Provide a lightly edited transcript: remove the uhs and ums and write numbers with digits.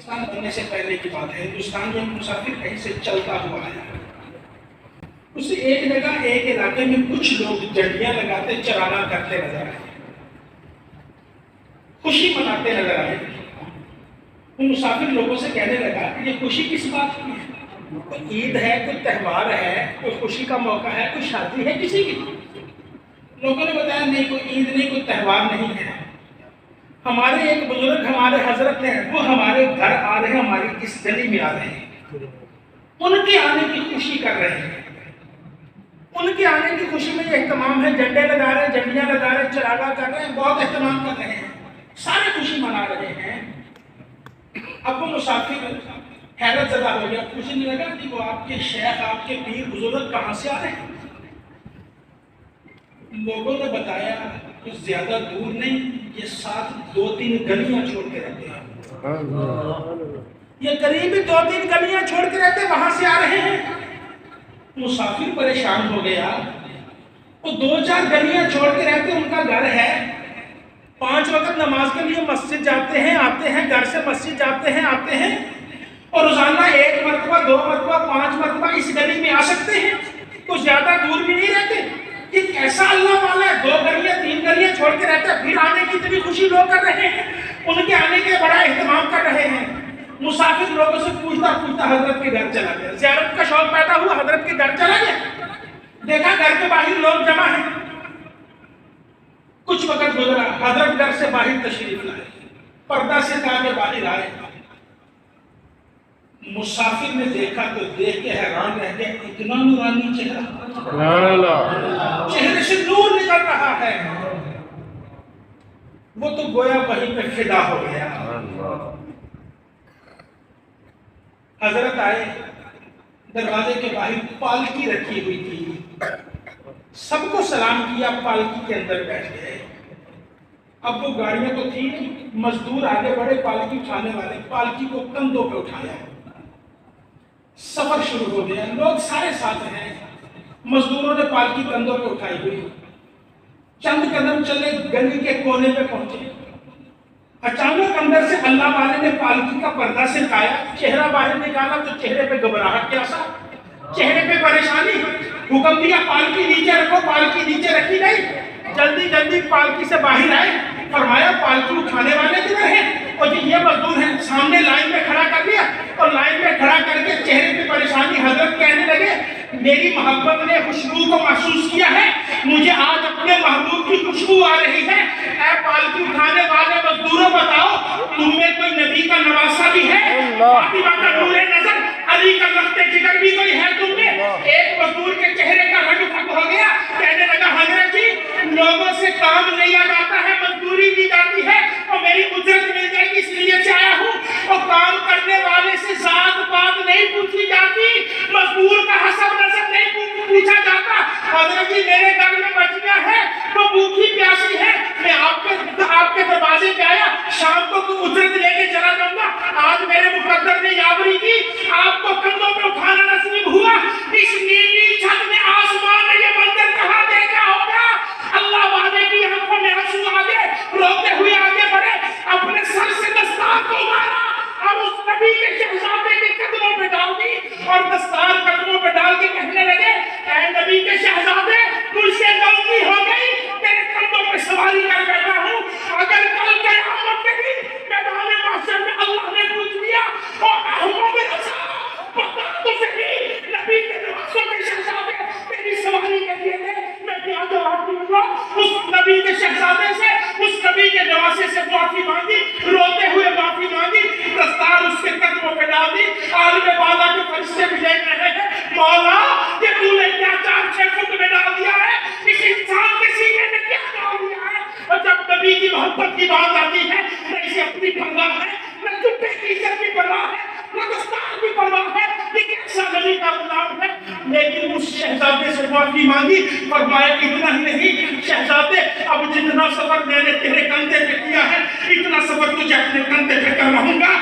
ہندوستان بننے سے پہلے کی بات ہے، ہندوستان میں مسافر کہیں سے چلتا ہوا آیا، اسے ایک جگہ ایک علاقے میں کچھ لوگ جھنڈیاں لگاتے چرانا کرتے نظر آئے، خوشی مناتے نظر آئے۔ وہ مسافر لوگوں سے کہنے لگا کہ یہ خوشی کس بات کی ہے؟ کوئی عید ہے، کوئی تہوار ہے، کوئی خوشی کا موقع ہے، کوئی شادی ہے کسی کی؟ لوگوں نے بتایا نہیں، کوئی عید نہیں، کوئی تہوار نہیں ہے، ہمارے ایک بزرگ ہمارے حضرت ہیں، وہ ہمارے گھر آ رہے ہیں، ہماری اس گلی میں آ رہے ہیں، ان کے آنے کی خوشی کر رہے ہیں، ان کے آنے کی خوشی میں یہ اہتمام ہے، جھنڈے لگا رہے ہیں، جھنڈیاں لگا رہے ہیں، چراغاں کر رہے ہیں، بہت اہتمام کر رہے ہیں، سارے خوشی منا رہے ہیں۔ اب وہ مسافر حیرت زدہ ہو گیا، خوشی نہیں لگا کہ وہ آپ کے شیخ، آپ کے پیر بزرگ کہاں سے آ رہے ہیں؟ لوگوں نے بتایا کچھ زیادہ دور نہیں، یہ ساتھ 2-3 گلیاں چھوڑ کے رہتے ہیں، یہ قریب ہی 2-3 گلیاں چھوڑ کے رہتے ہیں، وہاں سے آ رہے ہیں۔ مسافر پریشان ہو گیا، وہ 2-4 گلیاں چھوڑ کے رہتے ہیں، ان کا گھر ہے، 5 وقت نماز کے لیے مسجد جاتے ہیں، آتے ہیں، گھر سے مسجد جاتے ہیں، آتے ہیں، اور روزانہ 1 مرتبہ 2 مرتبہ 5 مرتبہ اس گلی میں آ سکتے ہیں، کچھ زیادہ دور بھی نہیں رہتے۔ ایک ایسا اللہ والا ہے، 2 گلیاں 3 گلیاں چھوڑ کے رہتا ہے، پھر آنے کی اتنی خوشی لوگ کر رہے ہیں، ان کے آنے کے بڑا اہتمام کر رہے ہیں۔ مسافر لوگوں سے پوچھتا پوچھتا حضرت کے گھر چلا گیا، زیارت کا شوق پیدا ہوا، حضرت کے گھر چلا گیا، دیکھا گھر کے باہر لوگ جمع ہیں، کچھ وقت گزرا، حضرت گھر سے باہر تشریف لائے، پردہ سے کہا کہ باہر آئے، مسافر نے دیکھا تو دیکھ کے حیران رہ گیا، اتنا نورانی چہرہ، چہرے سے نور نکل رہا ہے، وہ تو گویا وہیں پہ فدا ہو گیا۔ حضرت آئے، دروازے کے باہر پالکی رکھی ہوئی تھی، سب کو سلام کیا، پالکی کے اندر بیٹھ گئے۔ اب وہ گاڑیاں تو تھی، مزدور آگے بڑھے پالکی اٹھانے والے، پالکی کو کندھوں پہ اٹھایا، سفر شروع ہو گیا، لوگ سارے ساتھ ہیں، مزدوروں نے پالکی کندھوں پہ اٹھائی ہوئی، چند قدم چلے، گلی کے کونے پہ پہنچے، اچانک اندر سے اللہ والے نے پالکی کا پردہ سرکایا، چہرہ باہر نکالا تو چہرے پہ گھبراہٹ کیا سا، چہرے پہ پریشانی، حکم دیا پالکی نیچے رکھو، پالکی نیچے رکھی گئی، جلدی جلدی پالکی سے باہر آئے، فرمایا پالکی اٹھانے والے کدھر ہیں؟ اور یہ مزدور ہیں، سامنے لائن میں کھڑا کر دیا، اور لائن میں کھڑا کر کے چہرے پہ پریشانی، حضرت کہنے لگے میری محبت نے خوشبو کو محسوس کیا ہے، مجھے آج اپنے محبوب کی خوشبو آ رہی ہے، اے پالکی اٹھانے والے مزدوروں بتاؤ تم میں کوئی نبی کا نواسہ بھی ہے؟ فاطمہ کا نور نظر، علی کا لخت جگر بھی کوئی ہے تم میں؟ ایک مزدور کے چہرے کا رنگ پھک ہو گیا، کہنے لگا حضرت جی لوگوں سے کام لیا جاتا ہے، مزدوری کی جاتی ہے، اور میری اجرت مل جائے گی اس لیے سے آیا ہوں، اور کام کرنے والے سے ذات پات نہیں پوچھی جاتی، مزدور کا حسب نسب نہیں پوچھا جاتا۔ حضرت جی میرے گھر میں بچیاں ہیں، وہ بھوکی پیاسی ہے، میں آپ کے دروازے پہ آیا، شام کو اجرت لے کے چلا جاؤں گا، آج میرے مقدر نے یاوری کی، آپ کو کندھوں پہ اٹھانا نصیب ہوا، اس نیلی چھت میں آسمان نے یہ منظر کہاں دیکھا ہوگا؟ اللہ والے کی آنکھوں میں آنسو آ گئے، روتے ہوئے آگے بڑھے، اپنے سر سے دستار کو اتارا، اور اس نبی کے شہزادے کے قدموں پہ ڈال دی، اور دستار قدموں پہ ڈال کے کہنے لگے اے نبی کے شہزادے مجھ سے غلطی ہو گئی، تیرے قدموں پہ سواری کر بیٹھا ہوں، اگر کل قیامت کے دن میدان محشر میں اللہ نے پوچھ لیا اور احمد رسا بتا تو صحیح نبی کے نواسوں کے شہزادے تیری سواری کے لیے تھے، میں کیا جواب دوں گا؟ اس نبی کے شہزادے سے، اس نبی کے نواسے سے معافی مانگی، روتے ہوئے معافی مانگی، دستار اس کے قدموں پہ ڈال دی، عالم بالا کے فرشتے بھی دیکھ رہے ہیں، مولا یہ تو نے کیا 4-6 فٹ میں ڈال دیا ہے، اس انسان کے سینے میں کیا ڈال دیا ہے؟ اور جب نبی کی محبت کی بات آتی ہے نہ اسے اپنی پرواہ ہے، نہ جبے کی عزت کی پرواہ ہے، نہ دستار کی پرواہ ہے، یہ کیسا نبی کا غلام ہے؟ لیکن اس شہزادے سے معافی مانگی، فرمایا اتنا ہی نہیں شہزادے، اب جتنا سفر میں نے تیرے کندھے پہ کیا ہے اتنا سفر تجھے اپنے کندھے پہ کر رہوں گا،